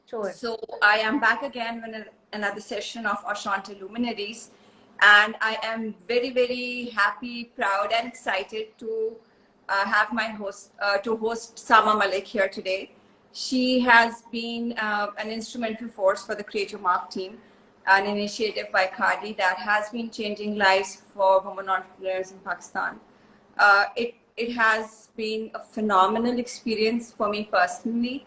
Sure. So I am back again with another session of Enchanté Luminaries, and I am very, very happy, proud, and excited to have my host Sama Malik here today. She has been an instrumental force for the Kreate Your Mark team, an initiative by Khaadi that has been changing lives for women entrepreneurs in Pakistan. It has been a phenomenal experience for me personally,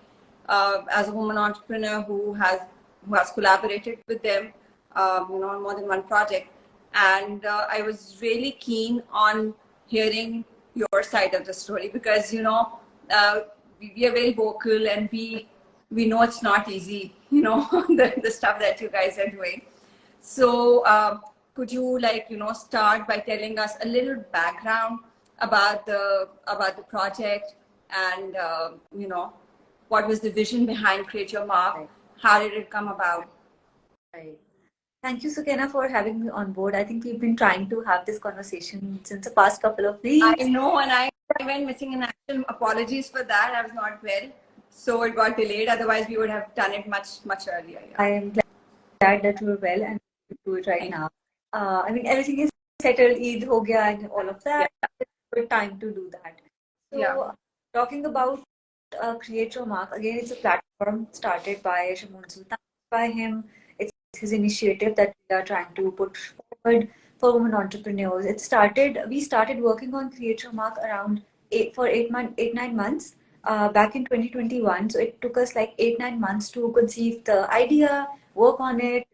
as a woman entrepreneur who has collaborated with them, on more than one project. And I was really keen on hearing your side of the story because we are very vocal, and we know it's not easy, the stuff that you guys are doing. So could you start by telling us a little background about the project, and what was the vision behind Kreate Your Mark? Right. How did it come about? Right. Thank you, Sukena, for having me on board. I think we've been trying to have this conversation since the past couple of weeks. I know, and I went missing in action. Apologies for that. I was not well, so it got delayed. Otherwise, we would have done it much earlier. Yeah. I am glad that you're well and we do it right now. I mean, everything is settled, Eid ho gaya and all of that. Yeah. It's a good time to do that. So, Yeah. talking about Kreate Your Mark, again, it's a platform started by Shamoon Sultan. By him, it's his initiative that we are trying to put forward for women entrepreneurs. We started working on Kreate Your Mark around 9 months. Back in 2021, so it took us like 8-9 months to conceive the idea, work on it,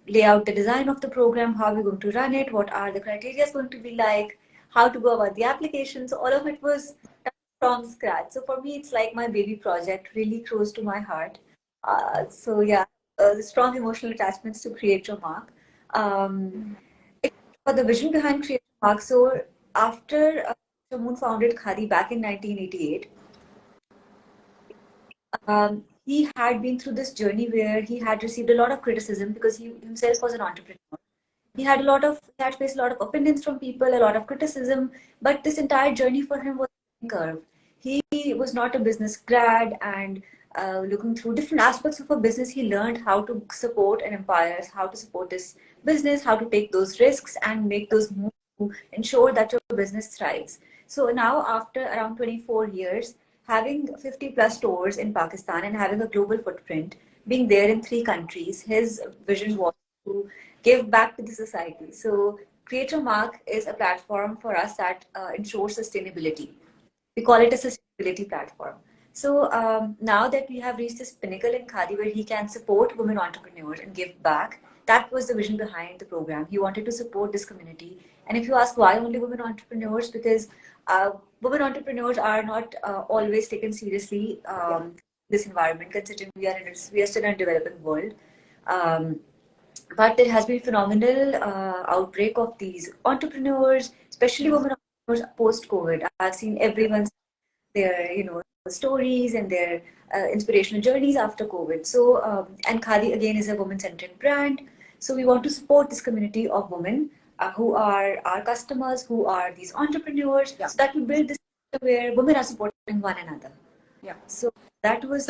lay out the design of the program, how we're going to run it, what are the criteria going to be like, how to go about the application. So all of it was done from scratch. So for me, it's like my baby project, really close to my heart. So yeah, the strong emotional attachments to Kreate Your Mark. For the vision behind Kreate Your Mark, so after Shamoon founded Khaadi back in 1988, he had been through this journey where he had received a lot of criticism because he himself was an entrepreneur. He had faced a lot of opinions from people, a lot of criticism, but this entire journey for him was a curve. He was not a business grad, and looking through different aspects of a business, he learned how to support an empire, how to support this business, how to take those risks and make those moves to ensure that your business thrives. So now, after around 24 years, having 50 plus stores in Pakistan and having a global footprint, being there in 3 countries, his vision was to give back to the society. So Kreate Your Mark is a platform for us that ensures sustainability. We call it a sustainability platform. So now that we have reached this pinnacle in Khaadi where he can support women entrepreneurs and give back, that was the vision behind the program. He wanted to support this community. And if you ask why only women entrepreneurs, because women entrepreneurs are not always taken seriously in this environment, considering we are still in a developing world. But there has been phenomenal outbreak of these entrepreneurs, especially women entrepreneurs post-COVID. I've seen everyone's their stories and their inspirational journeys after COVID. So and Khaadi again is a woman-centered brand. So we want to support this community of women who are our customers, who are these entrepreneurs, so that we build this where women are supporting one another. Yeah. So that was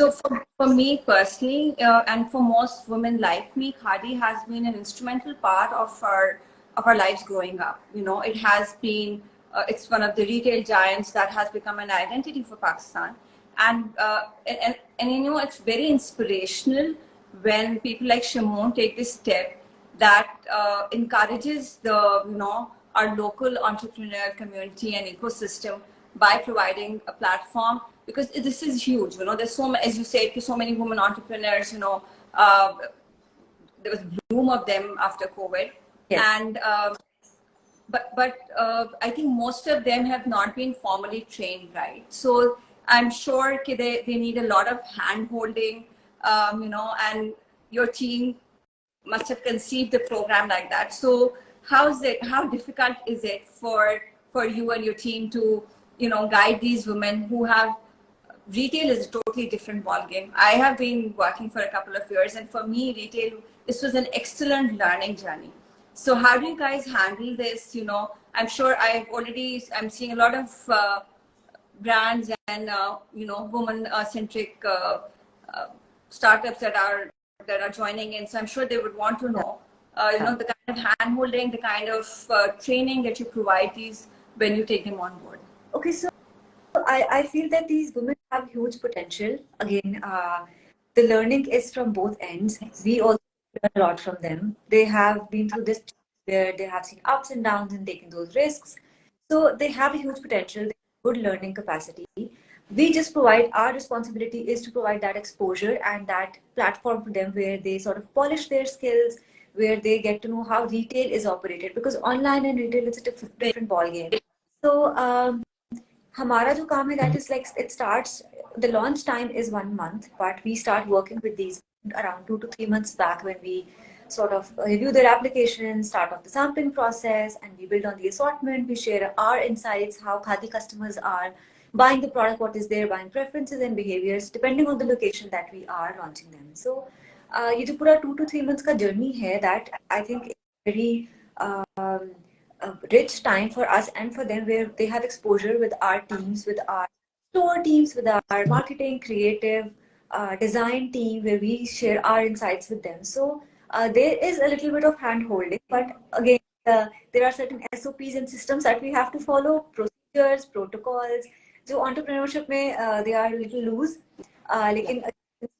for me personally, and for most women like me, Khaadi has been an instrumental part of our lives growing up. It has been it's one of the retail giants that has become an identity for Pakistan, and it's very inspirational when people like Shamoon take this step that encourages our local entrepreneur community and ecosystem by providing a platform, because this is huge. There's as you said, so many women entrepreneurs. There was a bloom of them after COVID, yes. And but I think most of them have not been formally trained, right? So I'm sure they need a lot of hand holding, and your team must have conceived the program like that. So how difficult is it for you and your team to guide these women who have retail is a totally different ballgame. I have been working for a couple of years, and for me retail, this was an excellent learning journey. So how do you guys handle this? I'm sure I'm seeing a lot of brands and woman centric startups that are joining in. So I'm sure they would want to know, you know, the kind of hand holding, the kind of training that you provide these when you take them on board. Okay, so I feel that these women have huge potential. Again, the learning is from both ends. We also learn a lot from them. They have been through this where they have seen ups and downs and taken those risks. So they have a huge potential, they have good learning capacity. We just provide, our responsibility is to provide that exposure and that platform for them where they sort of polish their skills, where they get to know how retail is operated, because online and retail is a different ball game. So हमारा जो काम है, that is like, it starts, the launch time is 1 month, but we start working with these around 2 to 3 months back, when we sort of review their applications, start off the sampling process, and we build on the assortment. We share our insights, how Khaadi customers are buying the product, what is their buying preferences and behaviors, depending on the location that we are launching them. So ये जो पूरा 2 to 3 months का journey है, that I think is very a rich time for us and for them, where they have exposure with our teams, with our store teams, with our marketing, creative, design team, where we share our insights with them. So there is a little bit of hand holding, but again, there are certain SOPs and systems that we have to follow, procedures, protocols. So entrepreneurship में they are a little loose, लेकिन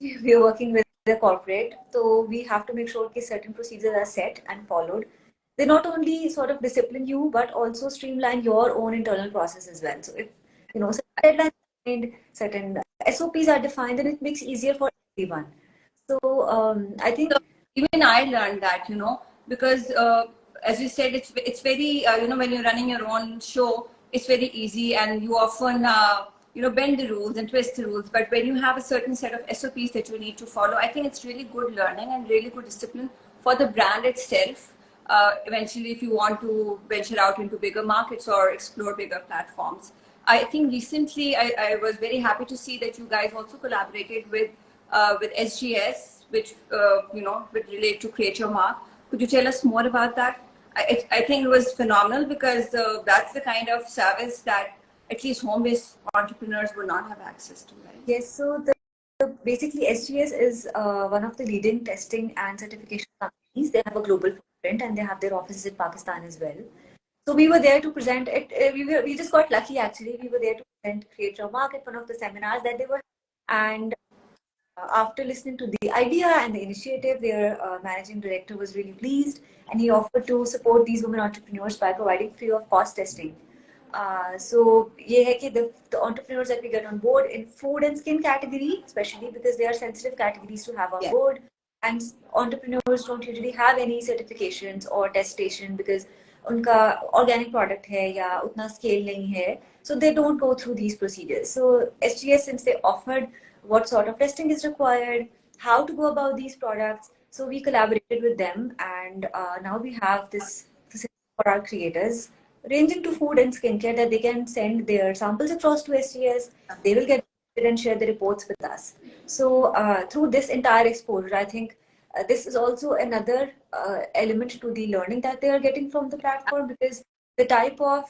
we are working with the corporate, so we have to make sure that certain procedures are set and followed. They not only sort of discipline you, but also streamline your own internal process as well. So if you know certain deadlines are defined, certain SOPs are defined, then it makes easier for everyone. So I think even I learned that, you know, because as you said, it's very you know, when you're running your own show, it's very easy, and you often you know, bend the rules and twist the rules. But when you have a certain set of SOPs that you need to follow, I think it's really good learning and really good discipline for the brand itself. Eventually, if you want to venture out into bigger markets or explore bigger platforms. I think recently I was very happy to see that you guys also collaborated with SGS, which you know, would relate to Kreate Your Mark. Could you tell us more about that? I think it was phenomenal, because that's the kind of service that at least home-based entrepreneurs would not have access to, right? Yes, so basically SGS is one of the leading testing and certification companies. They have a global footprint and they have their offices in Pakistan as well. So we were there to present it. We just got lucky actually. We were there to present Kreate Your Mark at one of the seminars that they were, and after listening to the idea and the initiative, their managing director was really pleased, and he offered to support these women entrepreneurs by providing free of cost testing. So ये है कि the entrepreneurs that we get on board in food and skin category, especially because they are sensitive categories to have on board, and entrepreneurs don't usually have any certifications or testation because उनका organic product है या उतना scale नहीं है, so they don't go through these procedures. So SGS, since they offered what sort of testing is required, how to go about these products, so we collaborated with them, and now we have this facility for our creators, ranging to food and skincare, that they can send their samples across to SGS. They will get it and share the reports with us. So through this entire exposure, I think this is also another element to the learning that they are getting from the platform, because the type of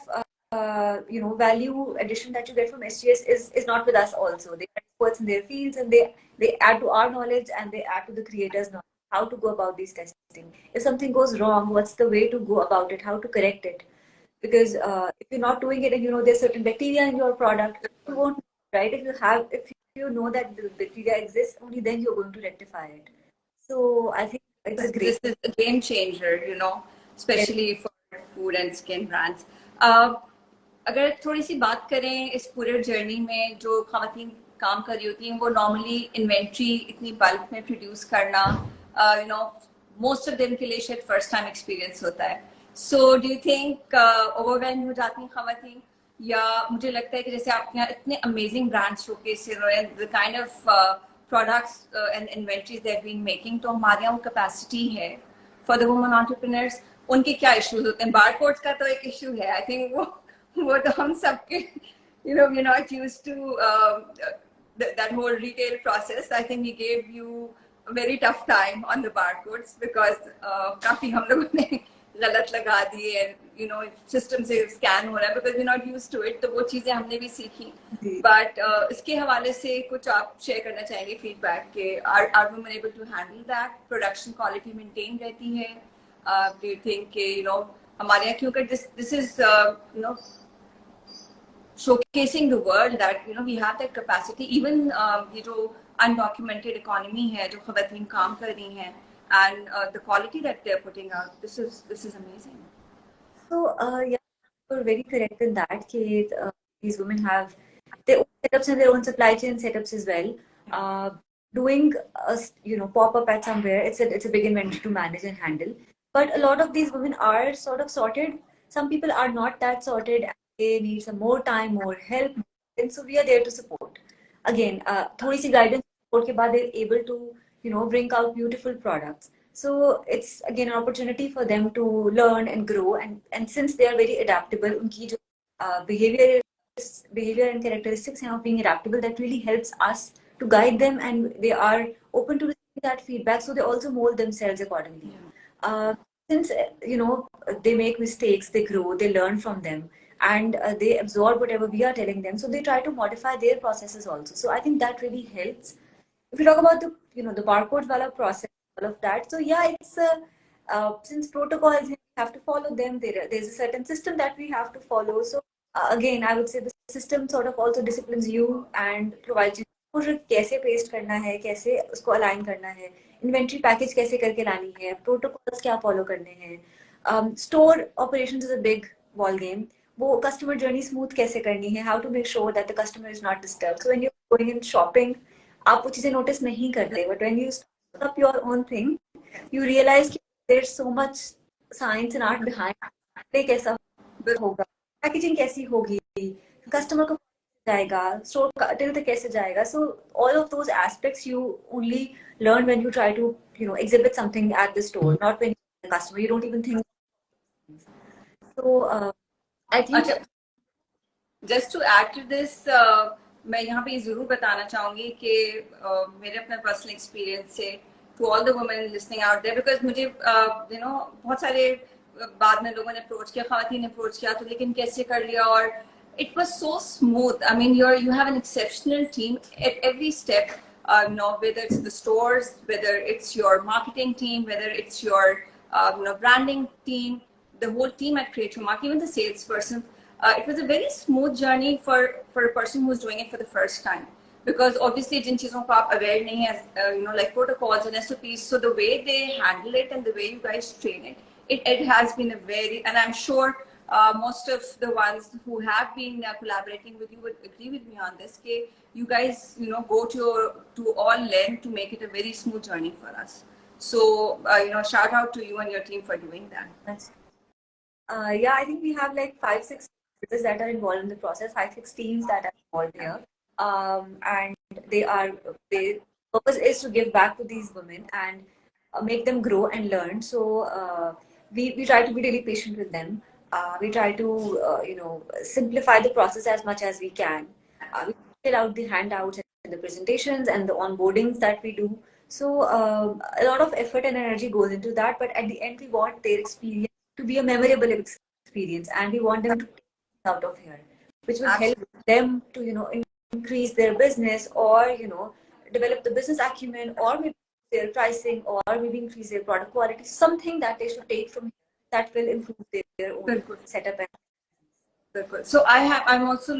you know, value addition that you get from SGS is not with us also. They are experts in their fields, and they add to our knowledge and they add to the creators' knowledge how to go about these testing. If something goes wrong, what's the way to go about it, how to correct it? Because if you're not doing it and you know there's certain bacteria in your product, you won't, right? If you know that the bacteria exists, only then you're going to rectify it. So I think it's a great. This is a game changer, you know, especially for food and skin brands. अगर थोड़ी सी बात करें इस पूरे journey में, जो ख़वातीन काम कर रही होती हैं, वो नॉर्मली इन्वेंट्री इतनी बल्क में प्रोड्यूस करना, you know, most of them के लिए शायद फर्स्ट टाइम एक्सपीरियंस होता है. So do you think overwhelm हो जाती हैं ख़वातीन, या मुझे लगता है कि जैसे आपके यहाँ इतने amazing brands showcase and the kind of products and inventories they have been making, तो हमारे यहाँ वो कैपेसिटी है फॉर द वुमन एंटरप्रेन्योर्स. उनके क्या इश्यूज होते हैं? बारकोड्स का तो एक इशू है, आई थिंक वो तो हम सबके, you know, we're not used to that whole retail process. I think we gave you a very tough time on the barcodes, because काफी हम लोगों ने गलत लगा दिए, you know, सिस्टम से स्कैन हो रहा है, because we're not used to it. तो वो चीजें हमने भी सीखी. But इसके हवाले से कुछ आप शेयर करना चाहेंगे फीडबैक के are women able to handle that? Production quality maintain रहती है? Do you think कि you know हमारे यहाँ क्योंकि this is you know showcasing the world that you know we have that capacity. Even ये जो undocumented economy है जो ख़वातीन काम कर रही हैं, and the quality that they're putting out, this is amazing. So yeah, you're very correct in that. These women have their own setups and their own supply chain setups as well. Doing a pop up at somewhere, it's a big inventory to manage and handle. But a lot of these women are sort of sorted. Some people are not that sorted. And they need some more time, more help, and so we are there to support. Again, थोड़ी सी guidance support के बाद they're able to bring out beautiful products. So it's again an opportunity for them to learn and grow, and since they are very adaptable, उनकी जो behavior and characteristics of being adaptable, that really helps us to guide them, and they are open to receiving that feedback, so they also mold themselves accordingly. Since they make mistakes, they grow, they learn from them, and they absorb whatever we are telling them, so they try to modify their processes also. So I think that really helps. If we talk about the barcode wala process, all of that, so yeah, it's since protocols, we have to follow them. There's a certain system that we have to follow. So again, I would say the system sort of also disciplines you and provides you कैसे paste करना है, कैसे उसको align करना है, inventory package कैसे करके लानी है, प्रोटोकॉल्स क्या फॉलो करने हैं, store operations is a big ball game. वो कस्टमर जर्नी स्मूथ कैसे करनी है, how to make sure that the customer is not disturb. So when you are going in shopping, आप वो चीजें नोटिस नहीं करते, but when you start up your own thing, you realize कि there is so much science and art behind. कैसा होगा, packaging कैसी होगी, कस्टमर को जाएगा, स्टोर टिल तक कैसे जाएगा. So all of those aspects you only learn when you try to exhibit something at the store, not when you're the customer. You don't even think. So I think just to add to this, मैं यहाँ पे जरूर बताना चाहूंगी कि मेरे अपने personal experience से to all the women listening out there, because मुझे बहुत सारे बाद में लोगों ने अप्रोच किया, ख़वातीन ने अप्रोच किया, तो लेकिन कैसे कर लिया, और it was so smooth. I mean, you have an exceptional team at every step. Whether it's the stores, whether it's your marketing team, whether it's your branding team, the whole team at Kreate Your Mark, even the salesperson. It was a very smooth journey for a person who's doing it for the first time, because obviously जिन चीजों को आप aware नहीं है, like protocols and SOPs, so the way they handle it and the way you guys train it has been a very, and I'm sure most of the ones who have been collaborating with you would agree with me on this, कि you guys go to all length to make it a very smooth journey for us. So shout out to you and your team for doing that. Yeah, I think we have like 5-6 people that are involved in the process, 5-6 teams that are involved here, and their purpose is to give back to these women and make them grow and learn. So we try to be really patient with them. We try to simplify the process as much as we can. We fill out the handouts and the presentations and the onboardings that we do. So a lot of effort and energy goes into that, but at the end we want their experience to be a memorable experience, and we want them to take things out of here, which will help them to increase their business, or develop the business acumen, or maybe their pricing, or maybe increase their product quality. Something that they should take from here that will improve their own setup. So I'm also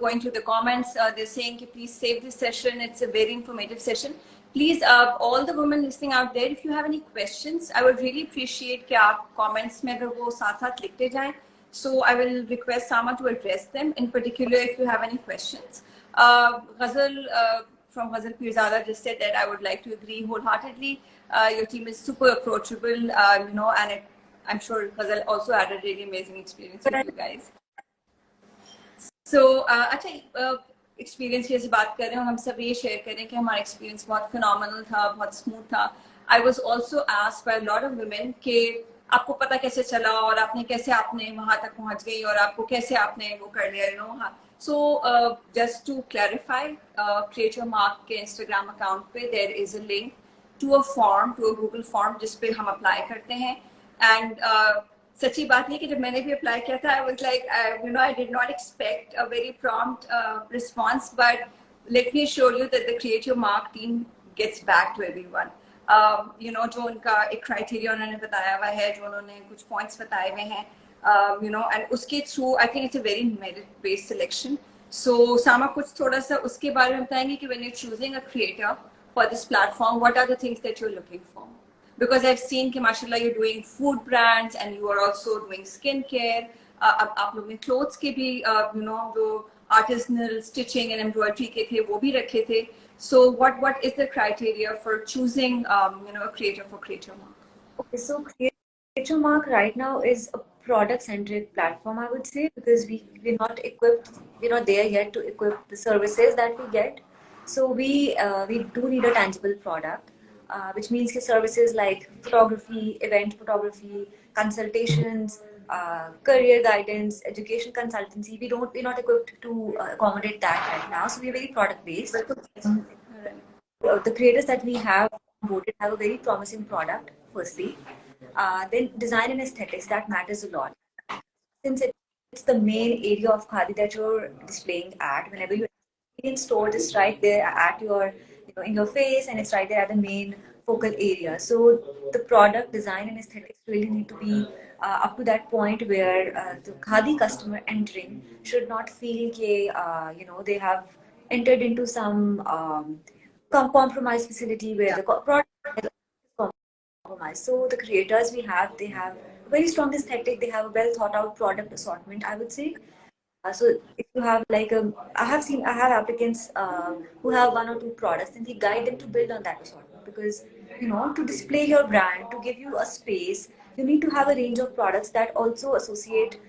going through the comments. They're saying, please save this session. It's a very informative session. Please, all the women listening out there, if you have any questions, I would really appreciate कि आप comments में अगर वो साथ-साथ लिखते जाएं. So I will request Sama to address them. In particular, if you have any questions. Ghazal from Ghazal Pirzada just said that I would like to agree wholeheartedly. Your team is super approachable, and I'm sure Ghazal also had a really amazing experience with you guys. So अच्छा experience की बात कर रहे हैं, हम सब ये share करें कि हमारा एक्सपीरियंस बहुत फिनोमिनल था, बहुत स्मूथ था. I was also asked by a lot of women कि आपको पता कैसे चला, और आपने कैसे वहां तक पहुंच गई, और आपको कैसे आपने वो कर लिया, So just to clarify, Kreate Your Mark के Instagram account पे there is a link to a form, to a Google form जिस पे हम apply करते हैं. And सच्ची बात है कि जब मैंने भी अप्लाई किया था, I was like, I did not expect a very prompt response, but let me assure you that the Create Your Mark team gets back to everyone. जो उनका एक क्राइटेरिया उन्होंने बताया हुआ है, जो उन्होंने कुछ पॉइंट्स बताए हुए हैं, and उसके through I think it's a very merit based selection. So सामा, कुछ थोड़ा सा उसके बारे में बताएंगे कि when you're choosing a creator for this platform, what are the things that you're looking for? Because I've seen कि माशाल्लाह you're doing food brands and you are also doing skincare. अब आप लोग ने clothes के भी जो artisanal stitching and embroidery के थे वो भी रखे थे. So what is the criteria for choosing a creator for Create Your Mark? Okay, so Create Your Mark right now is a product-centric platform, I would say, because we're not equipped, we're not there yet to equip the services that we get. So we do need a tangible product, which means the services like photography, event photography, consultations, career guidance, education consultancy. We're not equipped to accommodate that right now. So we're very product-based. The creators that we have voted have a very promising product, firstly. Then design and aesthetics, that matters a lot. Since it's the main area of Khaadi that you're displaying at, whenever you in store, just right there at your, in your face, and it's right there at the main focal area. So the product design and aesthetics really need to be up to that point where the Khadi customer entering should not feel that, they have entered into some compromise facility where the product is compromised. So the creators we have, they have a very strong aesthetic, they have a well thought out product assortment, I would say. So if you have I have applicants who have one or two products, and we guide them to build on that assortment, because to display your brand, to give you a space, you need to have a range of products that also associate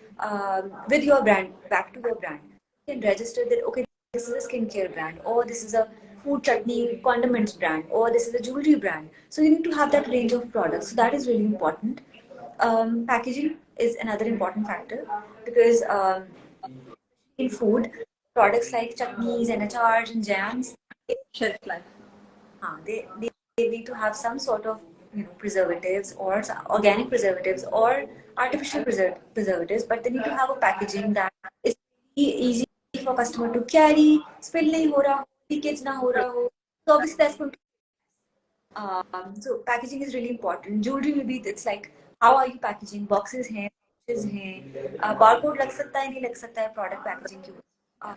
with your brand, back to your brand. You can register that, okay, this is a skincare brand, or this is a food chutney condiments brand, or this is a jewelry brand. So you need to have that range of products. So that is really important. Packaging is another important factor, because in food, products like chutneys and achars and jams, Shelf life. they need to have some sort of preservatives, or organic preservatives, or artificial preservatives, but they need to have a packaging that is easy for customer to carry, spill nahi ho raha, leakage na ho raha ho. So obviously that's going to so packaging is really important. Jewelry maybe it's like, how are you packaging? Boxes हैं, pouches हैं, barcode लग सकता है नहीं लग सकता है product packaging के ऊपर.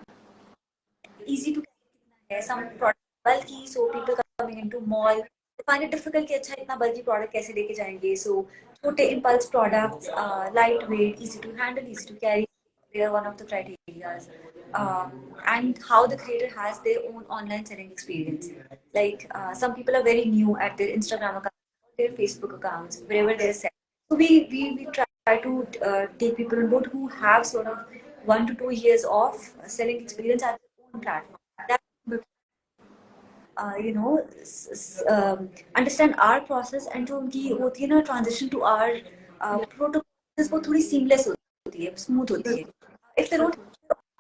Easy to carry है, some product bulky, so people coming into mall they find it difficult कि अच्छा इतना bulky product कैसे लेके जाएंगे. So छोटे impulse products, lightweight, easy to handle, easy to carry, they are one of the criteria. And how the creator has their own online selling experience. Like some people are very new at their Instagram account, their Facebook accounts, wherever they're selling. So we try to take people on board who have sort of 1 to 2 years of selling experience at their own platform. That understand our process, and जो उनकी होती है ना transition to our protocols, वो थोड़ी seamless होती है, smooth होती है. If they don't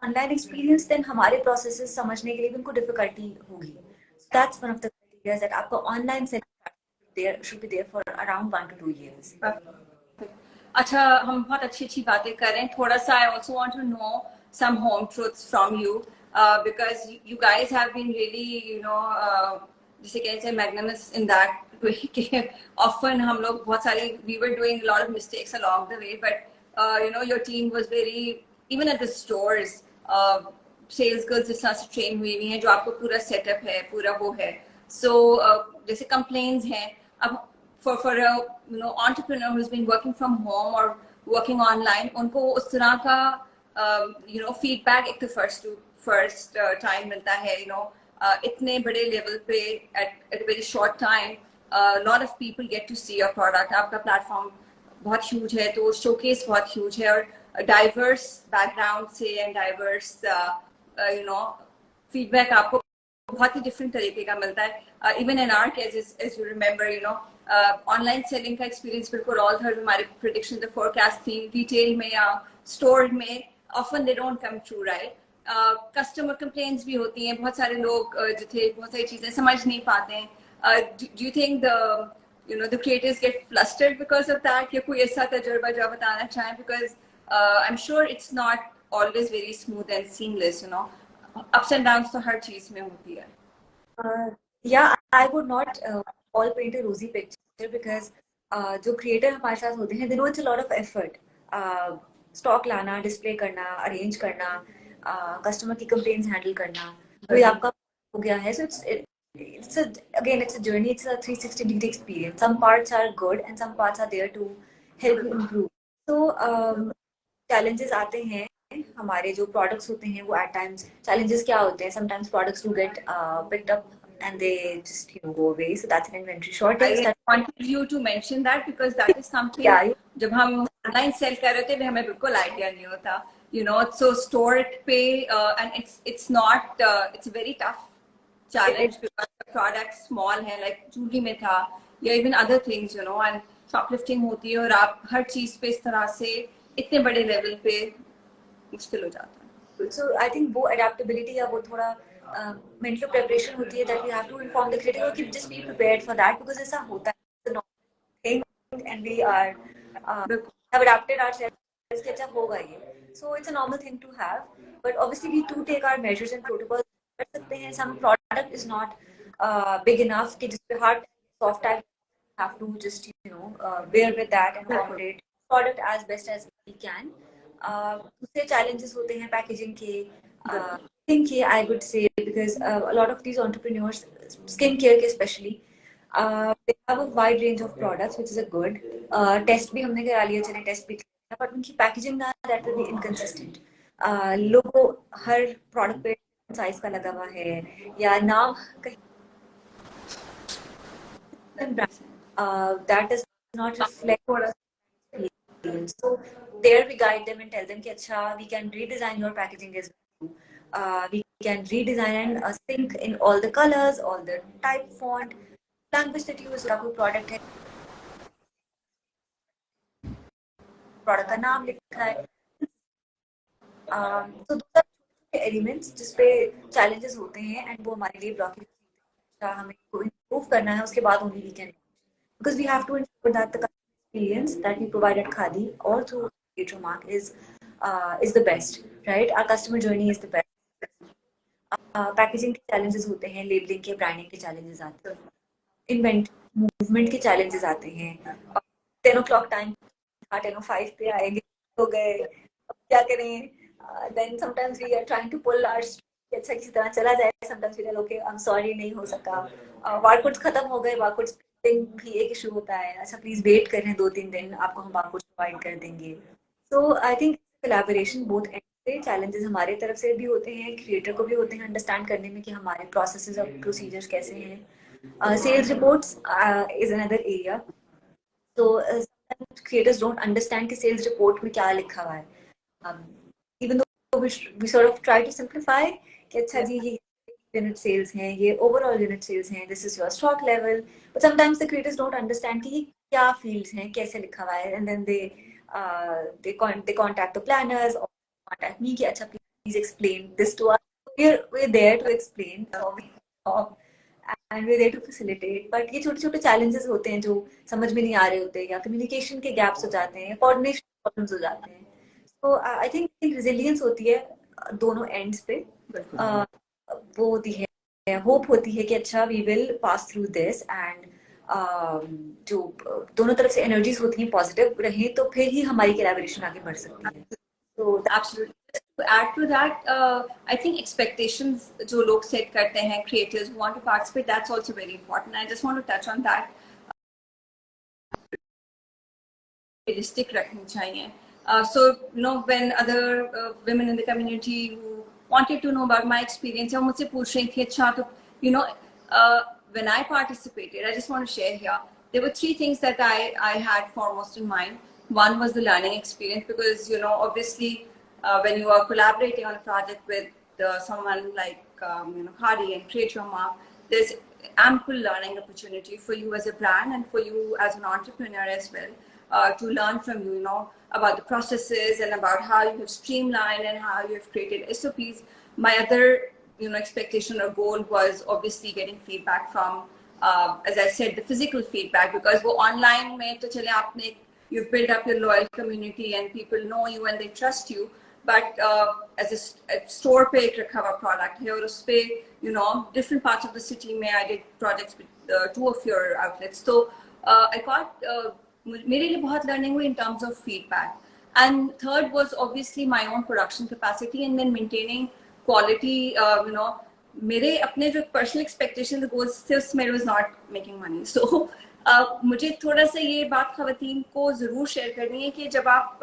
online experience, then हमारे processes समझने के लिए भी उनको difficulty होगी. So that's one of the criteria, that आपका online selling should be there for around 1 to 2 years. अच्छा, हम बहुत अच्छी बातें कर रहे हैं. थोड़ा सा I also want to know some home truths from you, because you guys have been really, जैसे कहते हैं, magnanimous in that way. Often हम लोग बहुत सारे, we were doing a lot of mistakes along the way, but your team was very, even at the stores, sales girls जिस तरह से train हुई हैं, जो आपको पूरा setup है, पूरा वो है. So जैसे complaints हैं, अब for a entrepreneur who's been working from home or working online, उनको उस तरह का feedback एक तो first time मिलता है, इतने बड़े level पे at a very short time, a lot of people get to see your product. आपका platform बहुत huge है, तो showcase बहुत huge है, और diverse background से and diverse feedback आपको बहुत ही different तरीके का मिलता है. Even in our case, as you remember, online selling का experience बिल्कुल all था. हमारे prediction, the forecast थी, retail में या store में, often they don't come true, right? Customer complaints भी होती हैं, बहुत सारे लोग जो थे बहुत सारी चीजें समझ नहीं पाते हैं. Do you think the the creators get flustered because of that? या कोई ऐसा तजुर्बा जो बताना चाहें? Because I'm sure it's not always very smooth and seamless, ups and downs तो हर चीज में होती है. Yeah, I would not all paint a rosy picture because जो creator हमारे साथ होते हैं, they know it's a lot of effort. Stock लाना, display करना, arrange करना, customer की complaints handle करना, वो आपका हो गया है. So it's a journey. It's a 360-degree experience. Some parts are good and some parts are there to help you improve. So challenges आते हैं. हमारे जो products होते हैं वो at times challenges क्या होते हैं? Sometimes products do get picked up and they just go away. So that's an inventory shortage. I wanted you to mention that because that is something. जब हम online sell कर रहे थे, हमें बिल्कुल idea नहीं होता. So store पे and it's not it's a very tough challenge because the product small है, like jewelry में था, या even other things, and shoplifting होती है और आप हर चीज पे इस तरह से इतने बड़े level पे मुश्किल हो जाता है. So I think वो adaptability या वो थोड़ा mental preparation होती है that we have to inform the creator कि just be prepared for that because ऐसा होता है. It's a normal thing and we are have adapted ourselves कि अच्छा होगा ये. So it's a normal thing to have, but obviously we do take our measures and protocols. कर सकते हैं. Some product is not big enough कि जिसपे hard soft type have to just bear with that and accommodate product as best as we can. दूसरे challenges होते हैं packaging के, skin के, I would say, because a lot of these entrepreneurs, skincare के especially, they have a wide range of products, which is a good. Test भी हमने करा लिया, चले test भी किया, but उनकी packaging ना that will be inconsistent. Logo her product पे size का लगा हुआ है या नाम कहीं that does not reflect experience. So there we guide them and tell them कि अच्छा we can redesign your packaging as well. We can redesign and sync in all the colors, all the type, font, language that you use. का कोई product है, product का नाम लिखा है. So those are elements जिसपे challenges होते हैं and वो हमारे लिए blocking होते हैं. हमें को improve करना है, उसके बाद only we can, because we have to ensure that the experience that we provide at Khaadi or through Kreate Your Mark is the best, right? Our customer journey is the best. Packaging के challenges होते हैं, labeling के, branding के challenges आते हैं, invent movement के challenges आते हैं. 10 o'clock time, 10:05 पे आएंगे, हो गए, क्या करें? Then sometimes we are trying to pull our अच्छा किसी तरह चला जाए. Sometimes we are okay, I'm sorry नहीं हो सका. Barcodes खत्म हो गए, barcodes भी एक इशू होता है. अच्छा प्लीज वेट करें 2-3 दिन, आपको हम barcodes प्रोवाइड कर देंगे. So I think collaboration both ends से challenges हमारे तरफ से भी होते हैं, क्रिएटर को भी होते हैं अंडरस्टैंड करने में कि हमारे प्रोसेसेस और प्रोसीजर्स कैसे हैं. Sales reports is another area. So sometimes creators don't understand कि sales report में क्या लिखा हुआ है. Even though we sort of try to simplify कि अच्छा जी ये unit sales हैं, ये overall unit sales हैं, this is your stock level, but sometimes the creators don't understand कि ये क्या fields हैं, कैसे लिखा हुआ है, and then they contact the planners or contact me कि अच्छा please explain this to us. We're there to explain and we're there to facilitate, but ये छोटे छोटे challenges होते हैं जो समझ में नहीं आ रहे होते, या communication के gaps हो जाते हैं, coordination problems हो जाते हैं. So I think resilience होती है दोनों ends पे. वो होती है, होप होती है कि अच्छा we will pass through this and जो दोनों तरफ से एनर्जीज होती हैं पॉजिटिव रहे तो फिर ही हमारी कोलैबोरेशन आगे बढ़ सकती है. So absolutely. To add to that, I think expectations जो लोग set करते हैं, creators who want to participate, that's also very important. I just want to touch on that. Realistic रखनी चाहिए. So when other women in the community who wanted to know about my experience, या मुझसे पूछ रही थी अच्छा तो when I participated, I just want to share here, there were 3 things that I had foremost in mind. One was the learning experience, because obviously when you are collaborating on a project with someone like Khaadi and Kreate Your Mark, there's ample learning opportunity for you as a brand and for you as an entrepreneur as well. To learn from about the processes and about how you have streamlined and how you have created SOPs. My other expectation or goal was obviously getting feedback from as I said, the physical feedback, because वो online में तो चले आपने you've built up your loyal community and people know you and they trust you, but as a store पे एक रखा हुआ product है और उस पे different parts of the city में I did projects with 2 of your outlets, so I got मेरे लिए बहुत learning हुई in terms of feedback. And third was obviously my own production capacity and then maintaining quality. मेरे अपने जो personal expectation the goals थे उसमें was not making money. So मुझे थोड़ा सा ये बात ख़वातीन को ज़रूर शेयर करनी है कि जब आप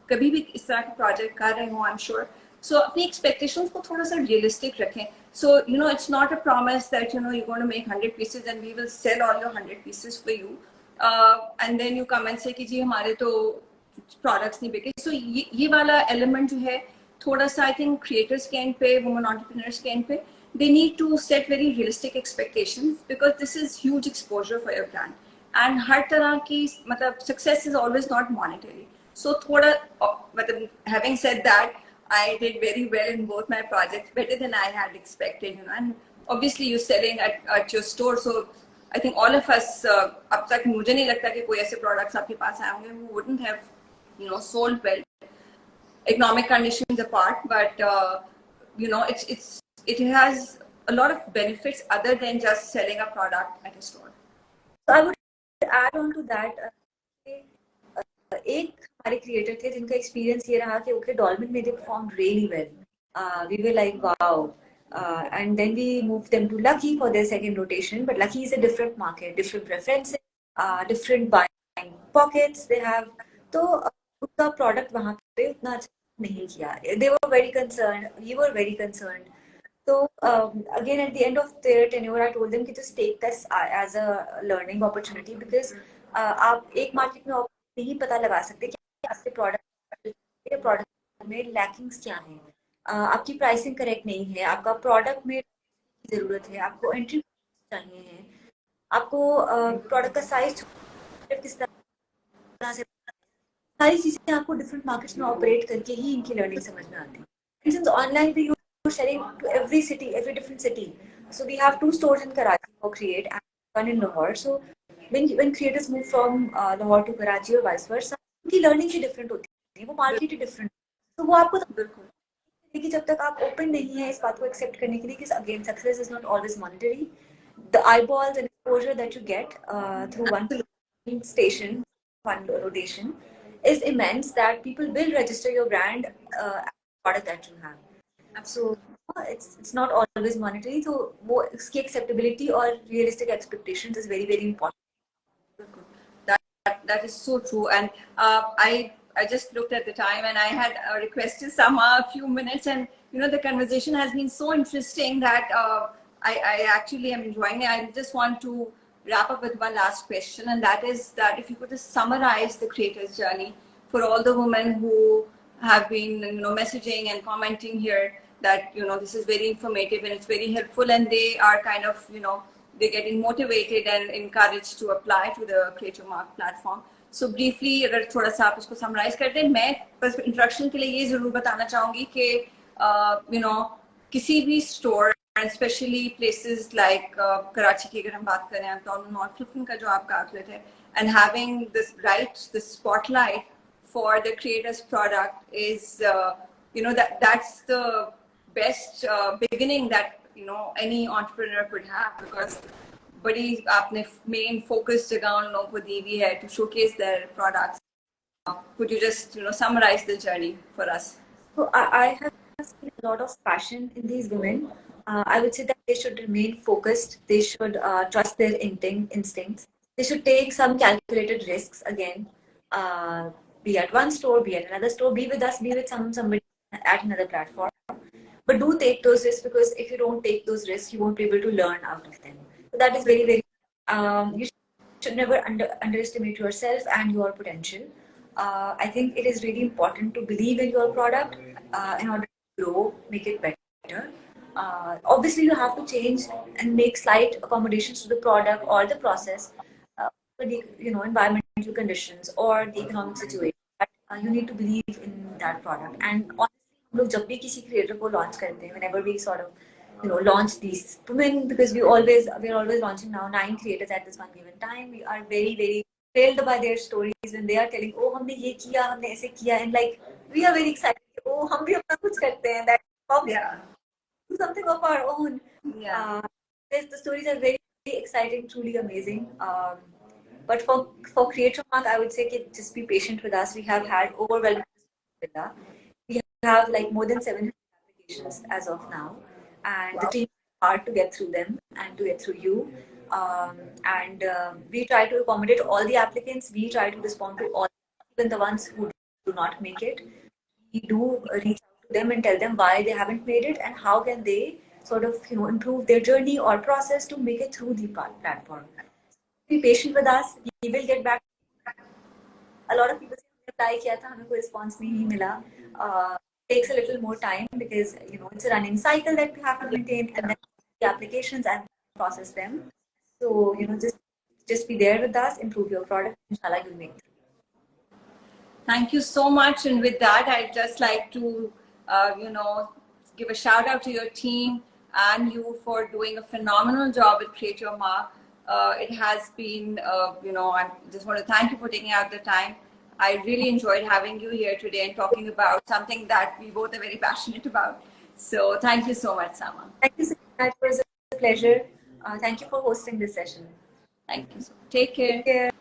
कभी भी इस तरह का प्रोजेक्ट कर रहे हो, I'm sure, so अपनी expectations को थोड़ा सा realistic रखें. So it's not a promise that you're going to make 100 pieces and we will sell all your 100 pieces for you, and then you come and say कि जी हमारे तो products नहीं बिके. So ये वाला element जो है थोड़ा सा I think creators के end पे, women entrepreneurs के end पे, they need to set very realistic expectations because this is huge exposure for your brand. And हर तरह की मतलब success is always not monetary. So थोड़ा मतलब having said that, I did very well in both my projects, better than I had expected, and obviously you're selling at your store, so I think all of us अब तक मुझे नहीं लगता कि कोई ऐसे products आपके पास आए होंगे who wouldn't have sold well, economic conditions apart, but it has a lot of benefits other than just selling a product at a store. So I would add on to that, एक हमारे creator थे जिनका experience ये रहा कि okay dolphin में they performed really well, we were like wow, and then we moved them to Lucky for their second rotation, but Lucky is a different market, different preferences, different buying pockets they have, तो उनका product वहाँ पे उतना अच्छा नहीं किया. They were very concerned, we were very concerned. So again at the end of their tenure I told them कि just take this as a learning opportunity, because आप एक मार्केट में नहीं पता लगा सकते कि आपके प्रोडक्ट में लैकिंग्स क्या हैं, आपकी प्राइसिंग करेक्ट नहीं है, आपका प्रोडक्ट में जरूरत है, आपको एंट्री चाहिए है, आपको प्रोडक्ट का साइज किस तरह से, सारी चीजें आपको डिफरेंट मार्केट्स में ऑपरेट करके ही इनकी लर्निंग समझ में आती है. सिंस ऑनलाइन पे you're selling to every city, every different city, so we have 2 stores in Karachi for Kreate and 1 in Lahore. So when creators move from Lahore to Karachi or vice versa, उनकी learning ही different होती है, वो market ही different, तो वो आपको बिल्कुल कि जब तक आप ओपन नहीं है इस बात को एक्सेप्ट करने के लिए कि again success is not always monetary, the eyeballs and exposure that you get through one station, one rotation is immense, that people will register your brand product that you have. So it's not always monetary, so वो इसकी acceptability और realistic expectations is very very important. That is so true. And I just looked at the time and I had requested Sama a few minutes, and the conversation has been so interesting that I actually am enjoying it. I just want to wrap up with one last question, and that is that if you could just summarize the creator's journey for all the women who have been messaging and commenting here, that this is very informative and it's very helpful, and they are kind of they're getting motivated and encouraged to apply to the Kreate Your Mark platform. So briefly अगर थोड़ा सा आप इसको summarize कर दें, मैं बस introduction के लिए ये जरूर बताना चाहूँगी कि किसी भी store, especially places like Karachi की अगर हम बात करें तो नॉर्थ क्लिफ्टन का जो आपका आउटलेट है, and having this spotlight for the creator's product is that's the best beginning that any entrepreneur could have, because बड़ी आपने main focus जगह उन लोगों को दी हुई है to showcase their products. Could you just summarize the journey for us? So I have seen a lot of passion in these women. I would say that they should remain focused, they should trust their instincts, they should take some calculated risks again, be at one store, be at another store, be with us, be with somebody at another platform. But do take those risks, because if you don't take those risks, you won't be able to learn out of them. So that is very, very, you should never underestimate yourself and your potential. I think it is really important to believe in your product in order to grow, make it better. Obviously, you have to change and make slight accommodations to the product or the process, for the environmental conditions or the economic situation. But you need to believe in that product. And honestly, हम लोग जब भी किसी creator को launch करते हैं, whenever we sort of launch these women, because we're always launching now 9 creators at this one given time. We are very, very thrilled by their stories when they are telling, oh, हमने ये किया, हमने ऐसे किया, and like we are very excited. Oh, हम भी अपना कुछ करते हैं. That Yeah. do something of our own. Yeah. The stories are very, very exciting, truly amazing. But for Kreate Your Mark, I would say कि just be patient with us. We have had overwhelming with that. We have like more than 700 applications as of now, and the team is hard to get through them and to get through you. And we try to accommodate all the applicants. We try to respond to all, even the ones who do not make it. We do reach out to them and tell them why they haven't made it and how can they sort of improve their journey or process to make it through the platform. Be patient with us. We will get back. A lot of people say apply किया था, हमें कोई response नहीं मिला. Takes a little more time because it's a running cycle that we have to maintain and then the applications and process them. So just be there with us, improve your product. Inshallah, you'll make it. Thank you so much. And with that, I'd just like to, give a shout out to your team and you for doing a phenomenal job at Kreate Your Mark. It has been, I just want to thank you for taking out the time. I really enjoyed having you here today and talking about something that we both are very passionate about. So thank you so much, Sama. Thank you so much. It was a pleasure. Thank you for hosting this session. Thank you. Take care. Take care.